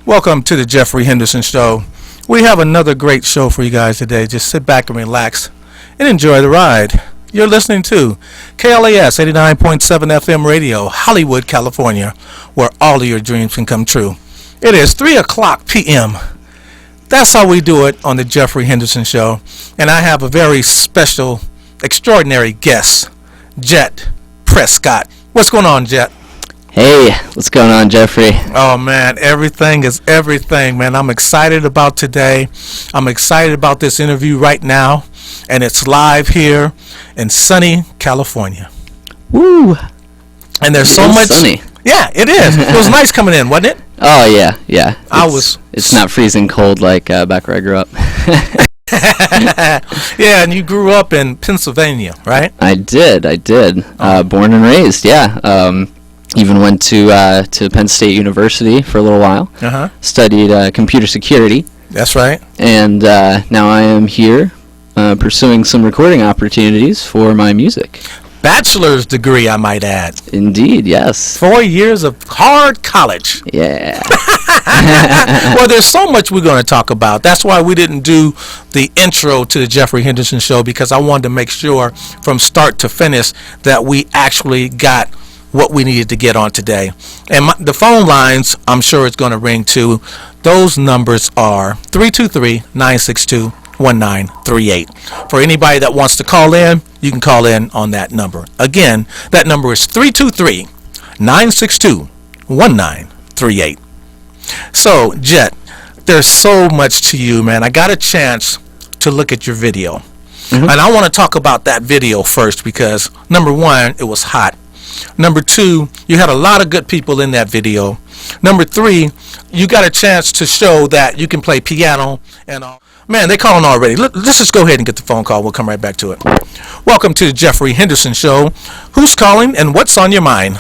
Welcome to the Jeffrey Henderson Show. We have another great show for you guys today. Just sit back and relax and enjoy the ride. You're listening to KLAS 89.7 FM radio, Hollywood, California, where all of your dreams can come true. It is 3 o'clock p.m. That's how we do it on the Jeffrey Henderson Show. And I have a very special, extraordinary guest, Jett Prescott. What's going on, Jett? Hey, what's going on, Jeffrey? Oh, man, everything is everything, man. I'm excited about today. I'm excited about this interview right now, and it's live here in sunny California. Woo! And there's so much. Sunny. Yeah, it is. It was nice coming in, wasn't it? Oh, yeah. It's not freezing cold like back where I grew up. Yeah, and you grew up in Pennsylvania, right? I did. Born and raised, yeah. Even went to Penn State University for a little while. Uh-huh. Studied computer security. That's right. And now I am here pursuing some recording opportunities for my music. Bachelor's degree, I might add. Indeed, yes. 4 years of hard college. Yeah. Well, there's so much we're going to talk about. That's why we didn't do the intro to the Jeffrey Henderson Show, because I wanted to make sure from start to finish that we actually got what we needed to get on today. And the phone lines, I'm sure it's going to ring too. Those numbers are 323-962-1938. For anybody that wants to call in, you can call in on that number. Again, that number is 323-962-1938. So, Jett, there's so much to you, man. I got a chance to look at your video. Mm-hmm. And I want to talk about that video first because, number one, it was hot. Number two, you had a lot of good people in that video. Number three, you got a chance to show that you can play piano and all. Man, they're calling already. Let's just go ahead and get the phone call. We'll come right back to it. Welcome to the Jeffrey Henderson Show. Who's calling and what's on your mind?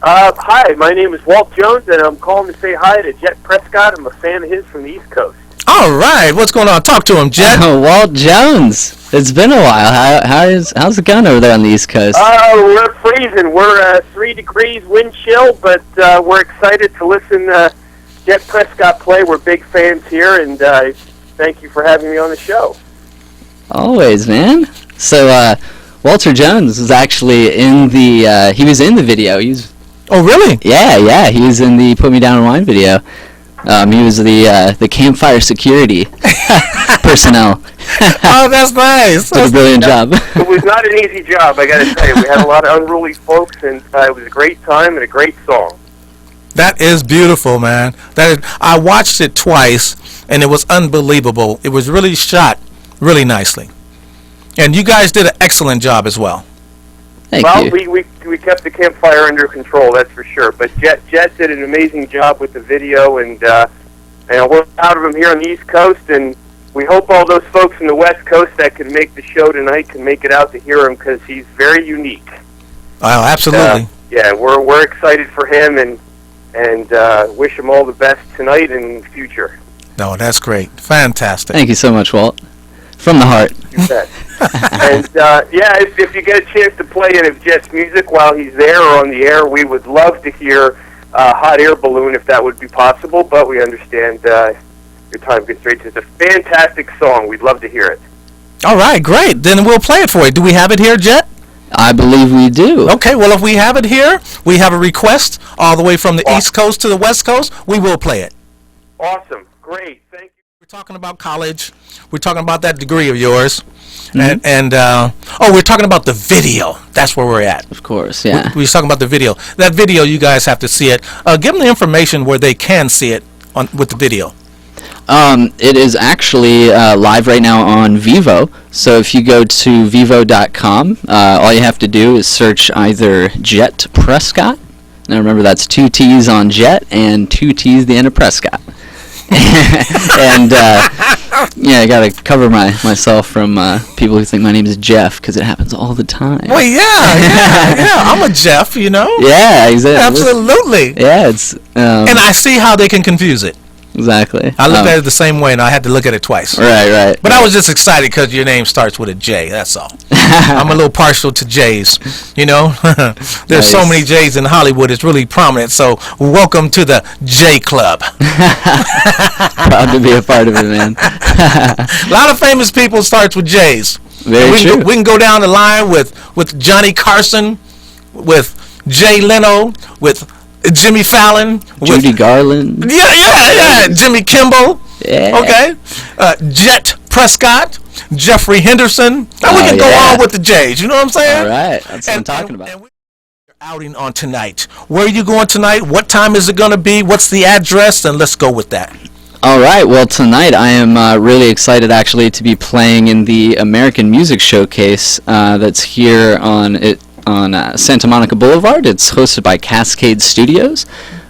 Hi, my name is Walt Jones, and I'm calling to say hi to Jett Prescott. I'm a fan of his from the East Coast. All right, what's going on? Talk to him, Jett. Walt Jones. It's been a while. How's it going over there on the East Coast? We're freezing. We're 3 degrees wind chill, but we're excited to listen to Jett Prescott play. We're big fans here, and thank you for having me on the show. Always, man. So Walter Jones was actually in the he was in the video. Oh, really? Yeah. He was in the Put Me Down in Wine video. He was the campfire security personnel. Oh, that's nice. Did a brilliant job. It was not an easy job, I got to tell you. We had a lot of unruly folks, and it was a great time and a great song. That is beautiful, man. I watched it twice, and it was unbelievable. It was really shot really nicely. And you guys did an excellent job as well. Thank you. We kept the campfire under control, that's for sure. But Jett did an amazing job with the video, and we're proud of him here on the East Coast, and we hope all those folks in the West Coast that can make the show tonight can make it out to hear him, because he's very unique. Oh, absolutely. Yeah, we're excited for him, and wish him all the best tonight and in the future. No, that's great. Fantastic. Thank you so much, Walt. From the heart. You bet. And, if you get a chance to play any of Jett's music while he's there or on the air, we would love to hear Hot Air Balloon if that would be possible, but we understand your time constraints. It's a fantastic song. We'd love to hear it. All right, great. Then we'll play it for you. Do we have it here, Jett? I believe we do. Okay, well, if we have it here, we have a request all the way from the East Coast to the West Coast, we will play it. Awesome. Great. Thank you. We're talking about college. We're talking about that degree of yours. Mm-hmm. And we're talking about the video. That's where we're at. Of course, yeah. We're talking about the video. That video, you guys have to see it. Give them the information where they can see it with the video. It is actually live right now on VEVO. So if you go to VEVO.com, all you have to do is search either Jett Prescott. Now remember, that's 2 T's on Jett and 2 T's the end of Prescott. And I gotta cover myself from people who think my name is Jeff, because it happens all the time. Well, yeah, I'm a Jeff, you know. Yeah, exactly. Absolutely. Yeah, it's. And I see how they can confuse it. exactly. I looked at it the same way, and I had to look at it twice. Right. But I was just excited because your name starts with a J. That's all. I'm a little partial to J's. You know, there's so many J's in Hollywood. It's really prominent. So welcome to the J Club. Proud to be a part of it, man. A lot of famous people starts with J's. Very true. We can go down the line with Johnny Carson, with Jay Leno, with Jimmy Fallon, Judy Garland. Yeah. Jimmy Kimmel. Yeah. Okay. Jett Prescott, Jeffrey Henderson. Now we can go on with the J's. You know what I'm saying? All right. That's what I'm talking about. And we're outing on tonight. Where are you going tonight? What time is it going to be? What's the address? And let's go with that. All right. Well, tonight I am really excited actually to be playing in the American Music Showcase that's here on Santa Monica Boulevard. It's hosted by Cascade Studios.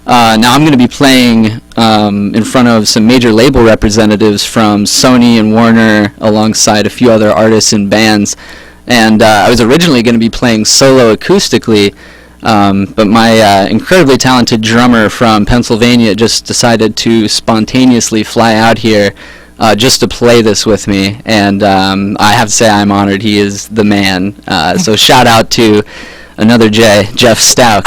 Now I'm going to be playing in front of some major label representatives from Sony and Warner, alongside a few other artists and bands. And I was originally going to be playing solo acoustically, but my incredibly talented drummer from Pennsylvania just decided to spontaneously fly out here just to play this with me, and I have to say I'm honored. He is the man. So shout out to another J, Jeff Stout.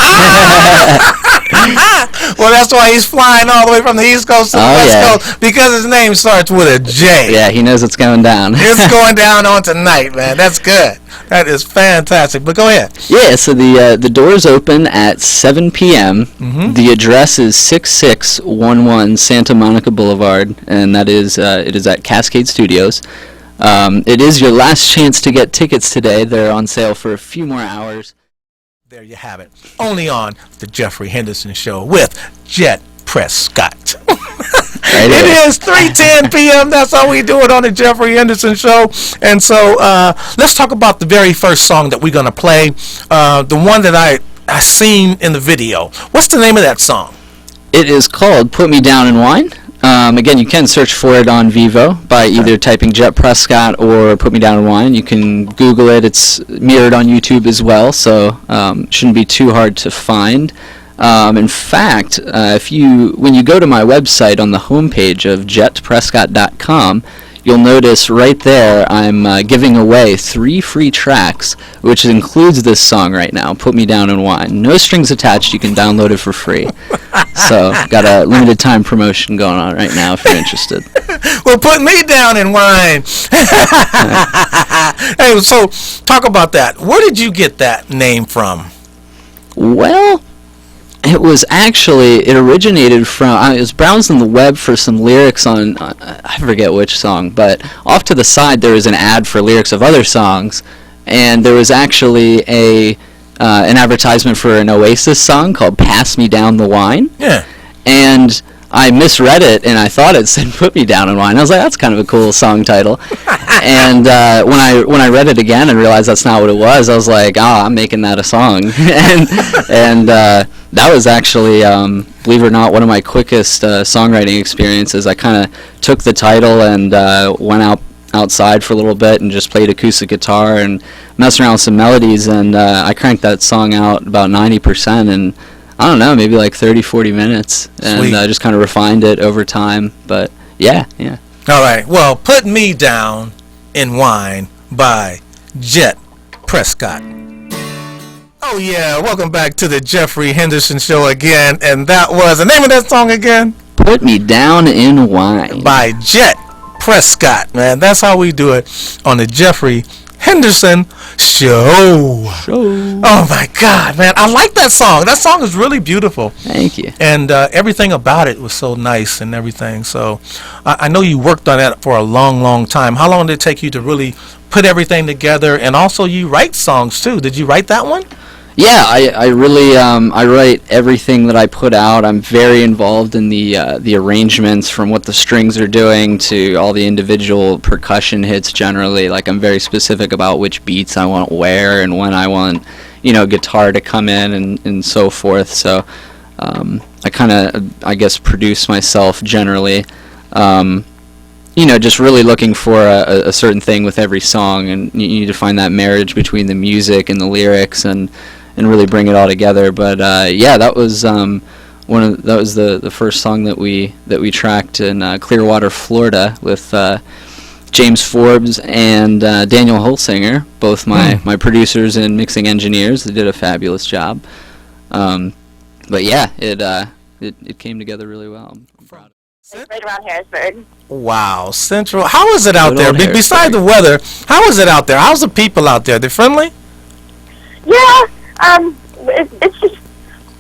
Well, that's why he's flying all the way from the East Coast to the West Coast, because his name starts with a J. Yeah, he knows it's going down. It's going down on tonight, man. That's good. That is fantastic. But go ahead. Yeah, so the doors open at 7 p.m. Mm-hmm. The address is 6611 Santa Monica Boulevard, and that is it is at Cascade Studios. It is your last chance to get tickets today. They're on sale for a few more hours. There you have it. Only on the Jeffrey Henderson Show with Jett Prescott. It is 3:10 p.m. That's how we do it on the Jeffrey Henderson Show. And so let's talk about the very first song that we're going to play, the one that I seen in the video. What's the name of that song? It is called Put Me Down in Wine. Again, you can search for it on VEVO by either typing Jett Prescott or Put Me Down in Wine. You can Google it. It's mirrored on YouTube as well, so shouldn't be too hard to find. In fact, when you go to my website on the homepage of jettprescott.com, you'll notice right there I'm giving away 3 free tracks, which includes this song right now, Put Me Down in Wine. No strings attached. You can download it for free. So, got a limited time promotion going on right now if you're interested. Well, put me down in wine. Hey, so talk about that. Where did you get that name from? Well, it originated from, I was browsing the web for some lyrics on, I forget which song, but off to the side there was an ad for lyrics of other songs, and there was actually an advertisement for an Oasis song called Pass Me Down the Wine. Yeah. And I misread it, and I thought it said Put Me Down in Wine. I was like, that's kind of a cool song title. And when I read it again and realized that's not what it was, I was like, I'm making that a song. and that was actually, believe it or not, one of my quickest songwriting experiences. I kind of took the title and went outside for a little bit and just played acoustic guitar and messed around with some melodies, and I cranked that song out about 90%, and I don't know, maybe like 30-40 minutes, and just kind of refined it over time. But yeah. All right. Well, Put Me Down in Wine by Jett Prescott. Oh yeah, welcome back to the Jeffrey Henderson Show again, and that was the name of that song again? Put Me Down in Wine by Jett Prescott. Man, that's how we do it on the Jeffrey Henderson Show. Oh my God, man, I like that song. That song is really beautiful. Thank you. And everything about it was so nice and everything. So I know you worked on that for a long time. How long did it take you to really put everything together? And also you write songs too. Did you write that one? Yeah, I really I write everything that I put out. I'm very involved in the arrangements, from what the strings are doing to all the individual percussion hits generally. Like, I'm very specific about which beats I want where and when I want, guitar to come in and so forth. So I kind of, I guess, produce myself generally. Just really looking for a certain thing with every song, and you need to find that marriage between the music and the lyrics and really bring it all together. But that was one that was the first song that we tracked in Clearwater, Florida, with James Forbes and Daniel Holsinger, both my producers and mixing engineers. They did a fabulous job. But yeah, it came together really well. I'm proud of it. It's right around Harrisburg. Wow, Central. How is it out Good there? old Harrisburg. Besides the weather, how is it out there? How's the people out there? They're friendly? Yeah, it's just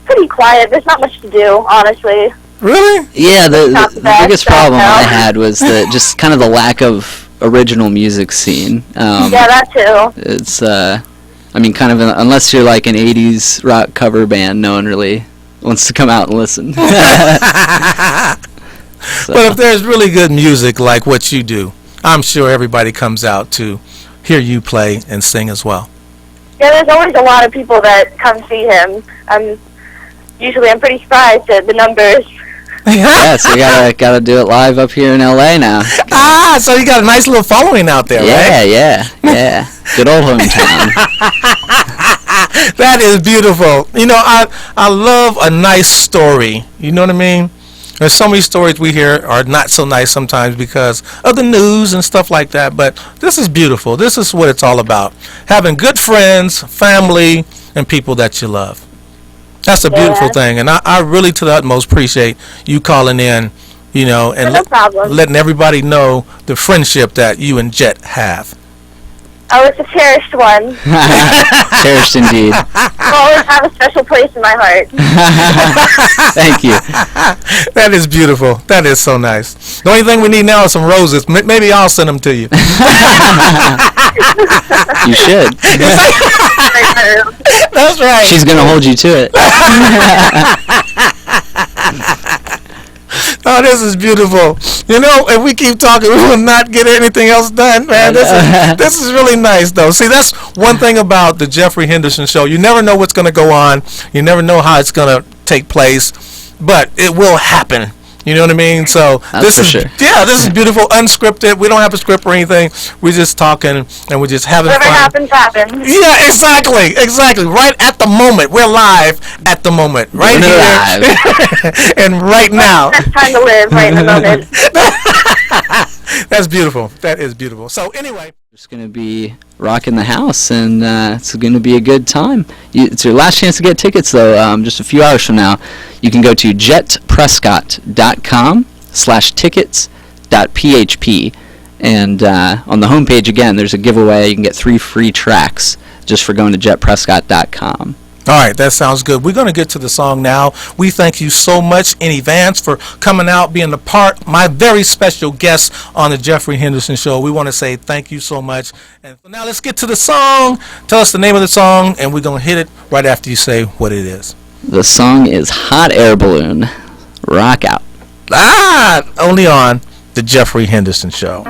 pretty quiet. There's not much to do, honestly. Really? Yeah, the Not the best, biggest problem no. I had was just kind of the lack of original music scene. Yeah, that too. It's kind of unless you're like an 80s rock cover band, no one really wants to come out and listen. So. But if there's really good music like what you do, I'm sure everybody comes out to hear you play and sing as well. Yeah, there's always a lot of people that come see him. Usually I'm pretty surprised at the numbers. Yeah, so you gotta do it live up here in LA now. So you got a nice little following out there, right? Yeah. Good old hometown. That is beautiful. You know, I love a nice story. You know what I mean? There's so many stories we hear are not so nice sometimes because of the news and stuff like that, but this is beautiful. This is what it's all about. Having good friends, family, and people that you love. That's a beautiful thing, and I really to the utmost appreciate you calling in, you know, and No problem. letting everybody know the friendship that you and Jett have. Oh, it's a cherished one. Cherished indeed. I'll always have a special place in my heart. Thank you. That is beautiful. That is so nice. The only thing we need now is some roses. Maybe I'll send them to you. You should. That's right. She's gonna hold you to it. Oh, this is beautiful. You know, if we keep talking, we will not get anything else done, man. This is really nice, though. See, that's one thing about the Jeffrey Henderson Show. You never know what's going to go on. You never know how it's going to take place, but it will happen. You know what I mean? So That's for sure. Yeah, this is beautiful, unscripted. We don't have a script or anything. We're just talking and we're just having Whatever fun. happens, happens. Yeah, exactly. Right at the moment. We're live at the moment. Right We're here. And right now. Best time to live, right in the moment. That's beautiful. That is beautiful. So anyway. It's going to be rocking the house, and it's going to be a good time. It's your last chance to get tickets, though. Just a few hours from now, you can go to jettprescott.com/tickets.php, and on the homepage, again, there's a giveaway. You can get 3 free tracks just for going to jettprescott.com. All right, that sounds good. We're going to get to the song now. We thank you so much in advance for coming out, being my very special guest on the Jeffrey Henderson Show. We want to say thank you so much. And now let's get to the song. Tell us the name of the song, and we're going to hit it right after you say what it is. The song is Hot Air Balloon. Rock out. Only on the Jeffrey Henderson Show.